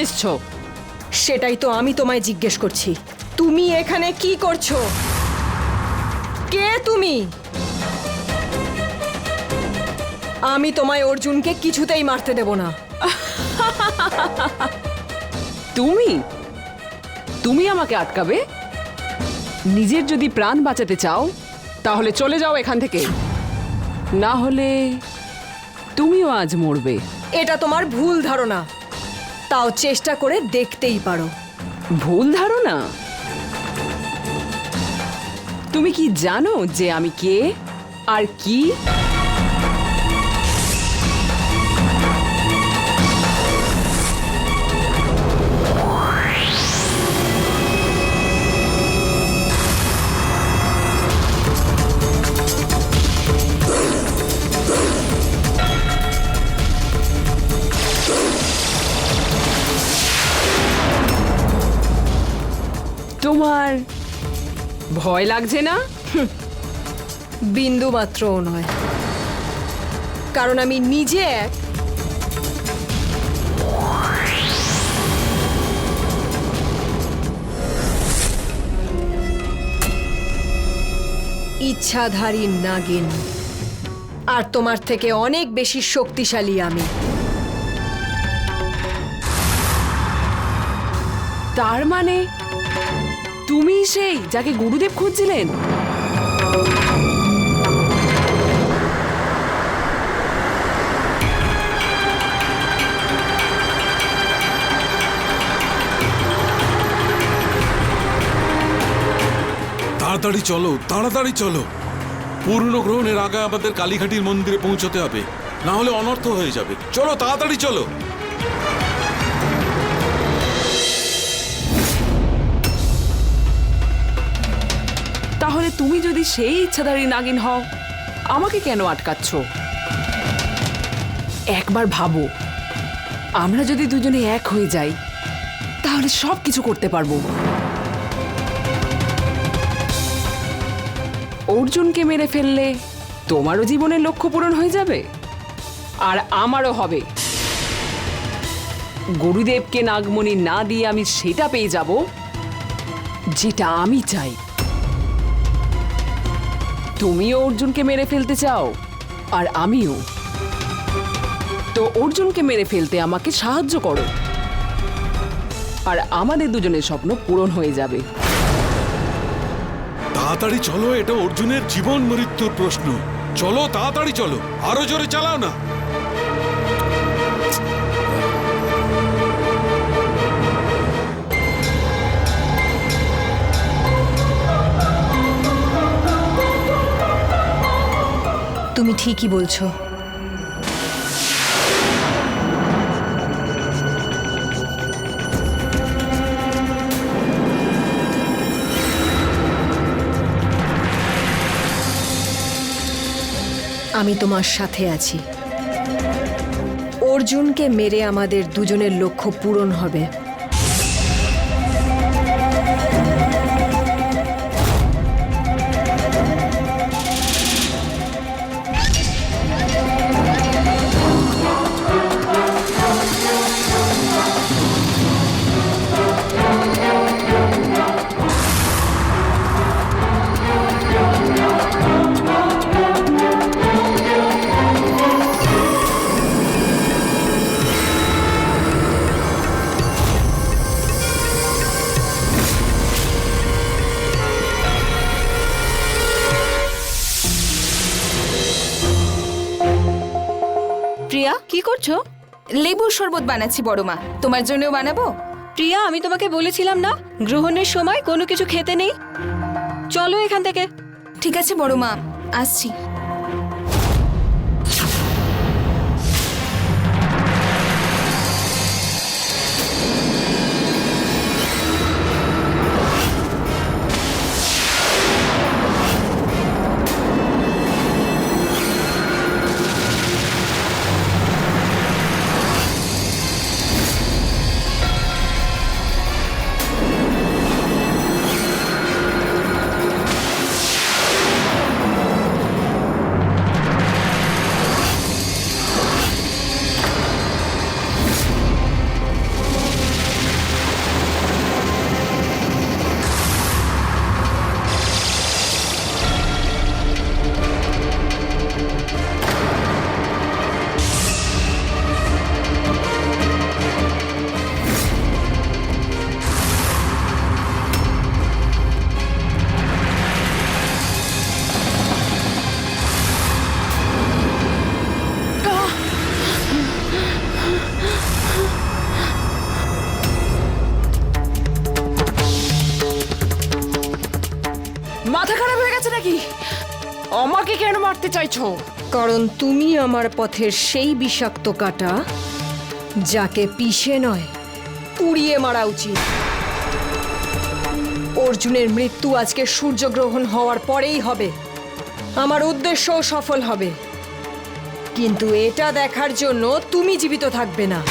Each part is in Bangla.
এসছো? সেটাই তো আমি তোমায় জিজ্ঞেস করছি। তুমি এখানে কি করছো? কে তুমি? আমি তোমায় অর্জুনকে কিছুতেই মারতে দেব না। তুমি তুমি আমাকে আটকাবে? নিজের যদি প্রাণ বাঁচাতে চাও তাহলে চলে যাও এখান থেকে, না হলে তুমিও আজ মরবে। এটা তোমার ভুল ধারণা, তাও চেষ্টা করে দেখতেই পারো। ভুল ধারণা? তুমি কি জানো যে আমি কে আর কি? তোমার ভয় লাগছে না? বিন্দু মাত্রও নয়, কারণ আমি নিজে এক ইচ্ছাধারী নাগিন, আর তোমার থেকে অনেক বেশি শক্তিশালী আমি। তার মানে তুমি সেই যাকে গুরুদেব খুঁজছিলেন? তাড়াতাড়ি চলো, তাড়াতাড়ি চলো। পূর্ণ গ্রহণের আগে আমাদের কালীঘাটির মন্দিরে পৌঁছতে হবে, না হলে অনর্থ হয়ে যাবে। চলো, তাড়াতাড়ি চলো। তাহলে তুমি যদি সেই ইচ্ছাধারী নাগিন হও, আমাকে কেন আটকাচ্ছ? একবার ভাবো, আমরা যদি দুজনে এক হয়ে যাই তাহলে সব কিছু করতে পারবো। অর্জুনকে মেরে ফেললে তোমারও জীবনের লক্ষ্য পূরণ হয়ে যাবে, আর আমারও হবে। গুরুদেবকে নাগমণি না দিয়ে আমি সেটা পেয়ে যাব যেটা আমি চাই। তুমিও অর্জুনকে মেরে ফেলতে চাও, আর আমিও। তো অর্জুনকে মেরে ফেলতে আমাকে সাহায্য করো, আর আমাদের দুজনের স্বপ্ন পূরণ হয়ে যাবে। তাড়াতাড়ি চলো, এটা অর্জুনের জীবন মৃত্যুর প্রশ্ন। চলো, তাড়াতাড়ি চলো, আরো জোরে চালাও না। তুমি ঠিকই বলছো। আমি তোমার সাথে আছি। অর্জুনকে মেরে আমাদের দুজনের লক্ষ্য পূরণ হবে। প্রিয়া, কি করছো? লেবুর শরবত বানাচ্ছি বড় মা, তোমার জন্যও বানাবো। প্রিয়া, আমি তোমাকে বলেছিলাম না গ্রহণের সময় কোনো কিছু খেতে নেই। চলো এখান থেকে। ঠিক আছে বড় মা, আসছি। মাথা খারাপ হয়ে গেছে নাকি? আমাকে কেন মারতে চাইছো? কারণ তুমি আমার পথের সেই বিষাক্ত কাঁটা যাকে পিষে নয় পুড়িয়ে মারা উচিত। অর্জুনের মৃত্যু আজকে সূর্যগ্রহণ হওয়ার পরেই হবে। আমার উদ্দেশ্যও সফল হবে, কিন্তু এটা দেখার জন্য তুমি জীবিত থাকবে না।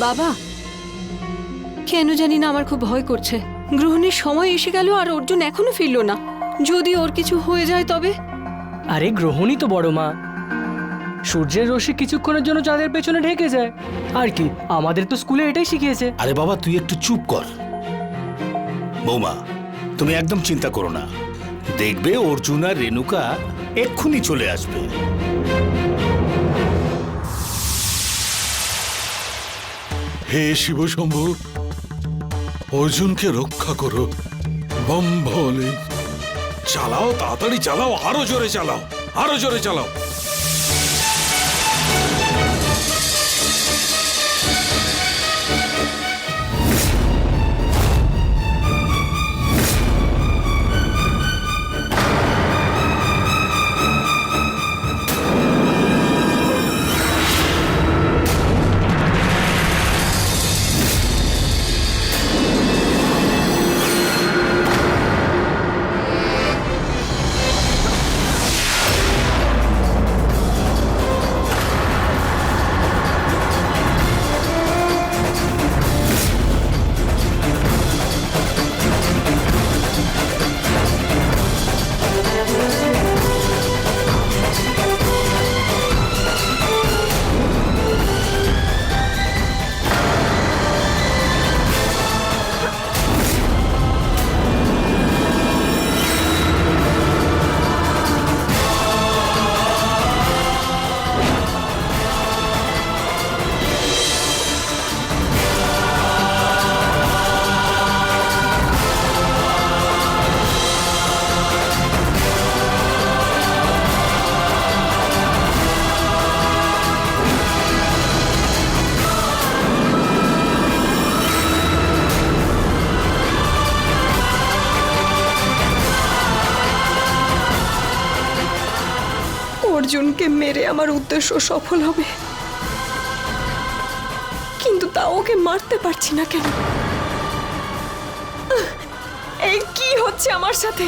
বাবা, কেন জানি না আমার খুব ভয় করছে। গ্রহণের সময় এসে গেল আর অর্জুন এখনো ফিরল না। যদি ওর কিছু হয়ে যায় তবে? আরে গ্রহণই তো বড় মা, সূর্যের রশ্মি কিছুক্ষণের জন্য চাঁদের পেছনে ঢেকে যায়। আর কি, আমাদের তো স্কুলে এটাই শিখিয়েছে। আরে বাবা, তুই একটু চুপ কর। বৌমা, তুমি একদম চিন্তা করো না, দেখবে অর্জুন আর রেণুকা এক্ষুনি চলে আসবে। হে শিব শম্ভু, অর্জুনকে রক্ষা করো। বম ভোলে, চালাও, তাড়াতাড়ি চালাও, আরো জোরে চালাও, আরো জোরে চালাও। অর্জুনকে মেরে আমার উদ্দেশ্য সফল হবে, কিন্তু তাও ওকে মারতে পারছি না কেন? এই কি হচ্ছে আমার সাথে?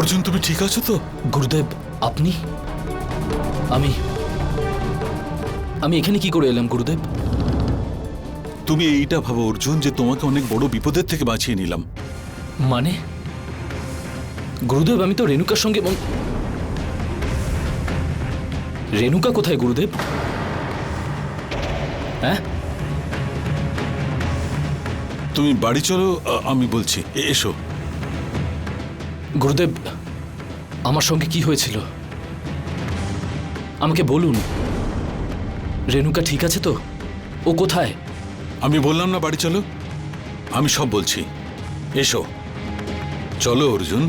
অর্জুন, তুমি ঠিক আছো তো? গুরুদেব, আপনি? আমি আমি এখানে কি করে এলাম গুরুদেব? তুমি এইটা ভাবো অর্জুন, যে তোমাকে অনেক বড় বিপদের থেকে বাঁচিয়ে নিলাম। মানে গুরুদেব, আমি তো রেণুকার সঙ্গে রেণুকা কোথায় গুরুদেব? হ্যাঁ, তুমি বাড়ি চলো, আমি বলছি। এসো। গুরুদেব, আমার সঙ্গে কি হয়েছিল আমাকে বলুন। রেণুকা ঠিক আছে তো? ও কোথায়? আমি বললাম না বাড়ি চলো, আমি সব বলছি। এসো, চলো অর্জুন।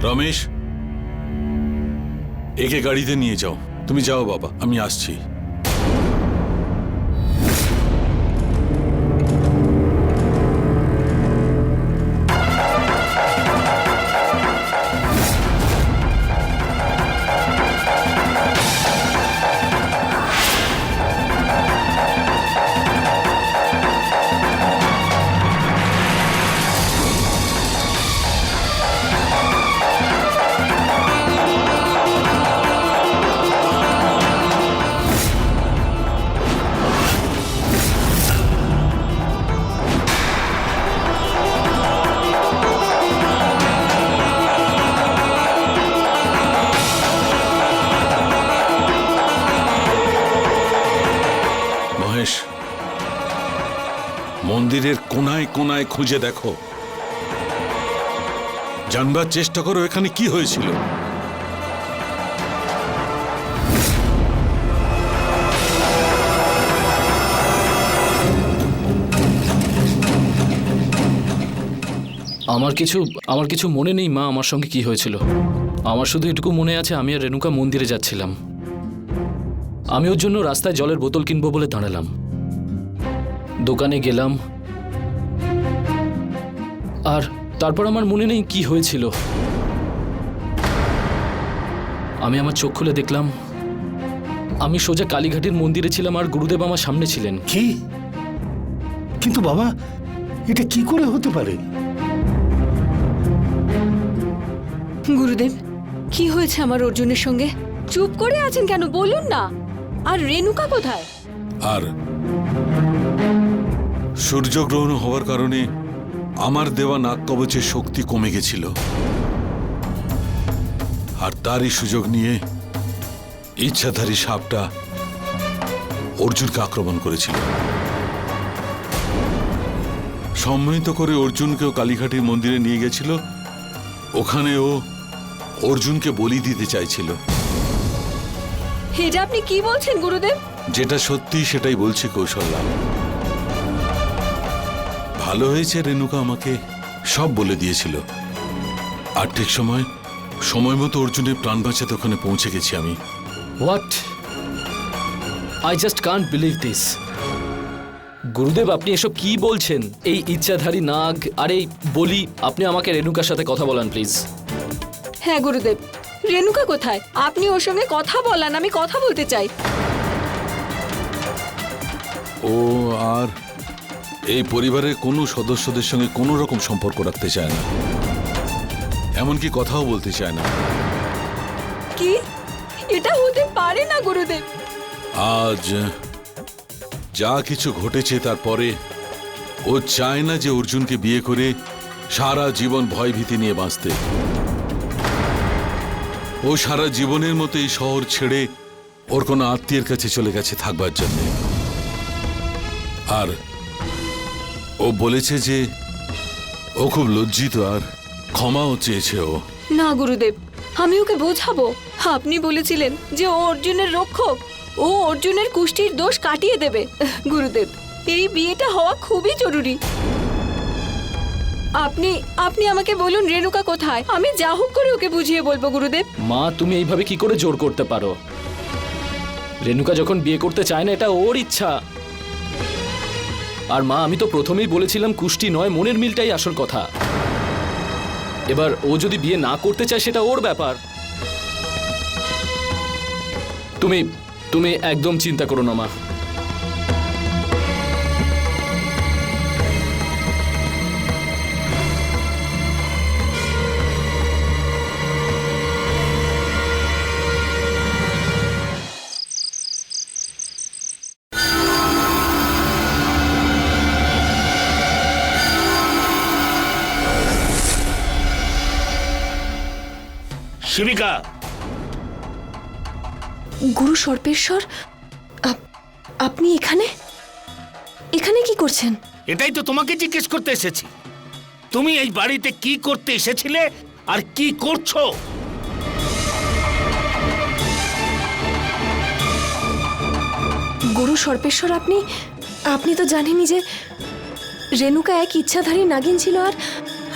রমেশ, একে গাড়িতে নিয়ে যাও। তুমি যাও বাবা, আমি আসছি। মহেশ, মন্দিরের কোনায় কোনায় খুঁজে দেখো, জানবার চেষ্টা করো এখানে কি হয়েছিল। আমার কিছু মনে নেই মা, আমার সঙ্গে কি হয়েছিল। আমার শুধু এটুকু মনে আছে, আমি আর রেণুকা মন্দিরে যাচ্ছিলাম। আমি ওর জন্য রাস্তায় জলের বোতল কিনবো বলে দাঁড়ালাম। দোকানে গেলাম, আর তারপর আমার মনে নেই কি হয়েছিল। আমি আমার চোখ খুলে দেখলাম আমি সোজা কালীঘাটের মন্দিরে ছিলাম আর গুরুদেব আমার সামনে ছিলেন। কি? কিন্তু বাবা, এটা কি করে হতে পারে? গুরুদেব, কি হয়েছে আমার অর্জুনের সঙ্গে? চুপ করে আছেন কেন, বলুন না। আর রেণুকা কোথায়? আর সূর্যগ্রহণ হওয়ার কারণে আমার দেওয়া নাগ কবচের শক্তি কমে গেছিল, আর তারই সুযোগ নিয়ে ইচ্ছাধারী সাপটা অর্জুনকে আক্রমণ করেছিল। সম্মিলিত করে অর্জুনকেও কালীঘাটের মন্দিরে নিয়ে গেছিল। ওখানে ও অর্জুনকে বলি দিতে চাইছিল। এটা আপনি কি বলছেন গুরুদেব? যেটা সত্যি সেটাই বলছি কৌশল্যা। ভালো হয়েছে রেণুকা আমাকে সব বলে দিয়েছিল, আর ঠিক সময় মতো অর্জুনের প্রাণ বাঁচাতে ওখানে পৌঁছে গেছি আমি। What? I just can't believe this. গুরুদেব, আপনি এসব কি বলছেন? এই ইচ্ছাধারী নাগ আর এই বলি, আপনি আমাকে রেণুকার সাথে কথা বলান প্লিজ। হ্যাঁ গুরুদেব, রেণুকা কোথায়? আপনি ওর সঙ্গে কথা বলান, আমি কথা বলতে চাই। ও আর এই পরিবারের কোনো সদস্যদের সঙ্গে কোনো রকম সম্পর্ক রাখতে চায় না, এমনকি কথাও বলতে চায় না। কি? এটা হতে পারে না গুরুদেব। আজ যা কিছু ঘটেছে তারপরে ও চায় না যে অর্জুনকে বিয়ে করে সারা জীবন ভয়ভীতি নিয়ে বাঁচতে। ও সারা জীবনের মতো এই শহর ছেড়ে ওর কোনো আত্মীয়ের কাছে চলে গেছে থাকবার জন্য। আর ও বলেছে যে ও খুব লজ্জিত আর ক্ষমাও চেয়েছে ও। না গুরুদেব, আমি ওকে বোঝাবো। আপনি বলেছিলেন যে ও অর্জুনের রক্ষক, ও অর্জুনের কুষ্টির দোষ কাটিয়ে দেবে। গুরুদেব, এই বিয়েটা হওয়া খুবই জরুরি। আপনি আমাকে বলুন রেণুকা কোথায়, আমি যা হোক করে ওকে বুঝিয়ে বলবো গুরুদেব। মা, তুমি এইভাবে কি করে জোর করতে পারো? রেণুকা যখন বিয়ে করতে চায় না, এটা ওর ইচ্ছা। আর মা, আমি তো প্রথমেই বলেছিলাম কুষ্টি নয়, মনের মিলটাই আসল কথা। এবার ও যদি বিয়ে না করতে চায় সেটা ওর ব্যাপার। তুমি তুমি একদম চিন্তা করো না মা। শিবিকা, গুরু সর্পেশ্বর, আপনি এখানে এখানে কি করছেন? এটাই তো তোমাকে জিজ্ঞেস করতে এসেছি। তুমি এই বাড়িতে কি করতে এসেছিলে আর কি করছো? গুরু সর্পেশ্বর, আপনি তো জানেনই যে রেণুকা এক ইচ্ছাধারী নাগিন ছিল,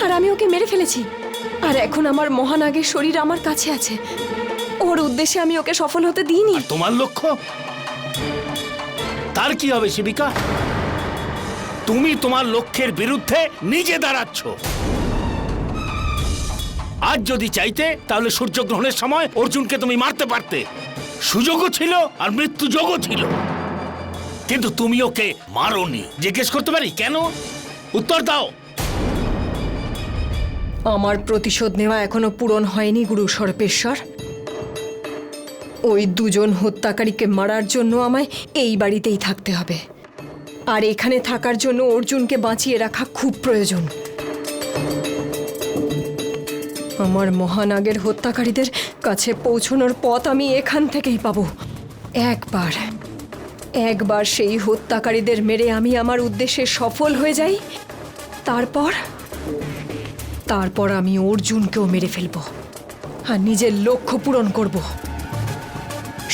আর আমি ওকে মেরে ফেলেছি। আর এখন আমার মহানাগের শরীর আমার কাছে আছে। ওর উদ্দেশ্যে আমি ওকে সফল হতে দিইনি। আর তোমার লক্ষ্য তার কি হবে শিবিকা? তুমি তোমার লক্ষ্যের বিরুদ্ধে নিজে দাঁড়াচ্ছ। আজ যদি চাইতে তাহলে সূর্যগ্রহণের সময় অর্জুনকে তুমি মারতে পারতে, সুযোগও ছিল আর মৃত্যু যোগও ছিল, কিন্তু তুমি ওকে মারোনি। জিজ্ঞেস করতে পারি কেন? উত্তর দাও। আমার প্রতিশোধ নেওয়া এখনো পূরণ হয়নি গুরু সর্পেশ্বর। ওই দুজন হত্যাকারীকে মারার জন্য আমায় এই বাড়িতেই থাকতে হবে, আর এখানে থাকার জন্য অর্জুনকে বাঁচিয়ে রাখা খুব প্রয়োজন। আমার মহানাগের হত্যাকারীদের কাছে পৌঁছানোর পথ আমি এখান থেকেই পাবো। একবার সেই হত্যাকারীদের মেরে আমি আমার উদ্দেশ্যে সফল হয়ে যাই, তারপর আমি অর্জুনকেও মেরে ফেলবো আর নিজের লক্ষ্য পূরণ করব।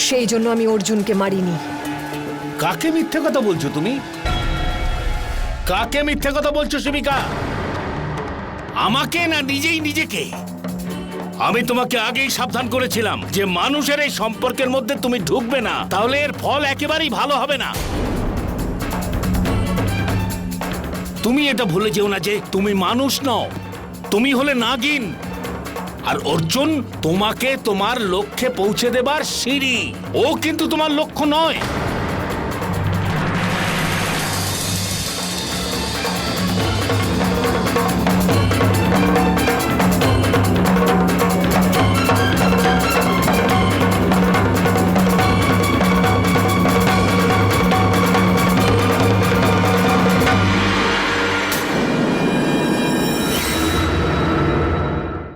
সেই জন্য আমি অর্জুনকে মারিনি। কাকে মিথ্যে কথা বলছো তুমি? কাকে মিথ্যে কথা বলছো শিবিকা? আমাকে না নিজেই নিজেকে? আমি তোমাকে আগেই সাবধান করেছিলাম যে মানুষের এই সম্পর্কের মধ্যে তুমি ঢুকবে না, তাহলে এর ফল একেবারেই ভালো হবে না। তুমি এটা ভুলে যেও না যে তুমি মানুষ নও, তুমি হলে নাগিন। আর অর্জুন তোমাকে তোমার লক্ষ্যে পৌঁছে দেবার সিঁড়ি, ও কিন্তু তোমার লক্ষ্য নয়।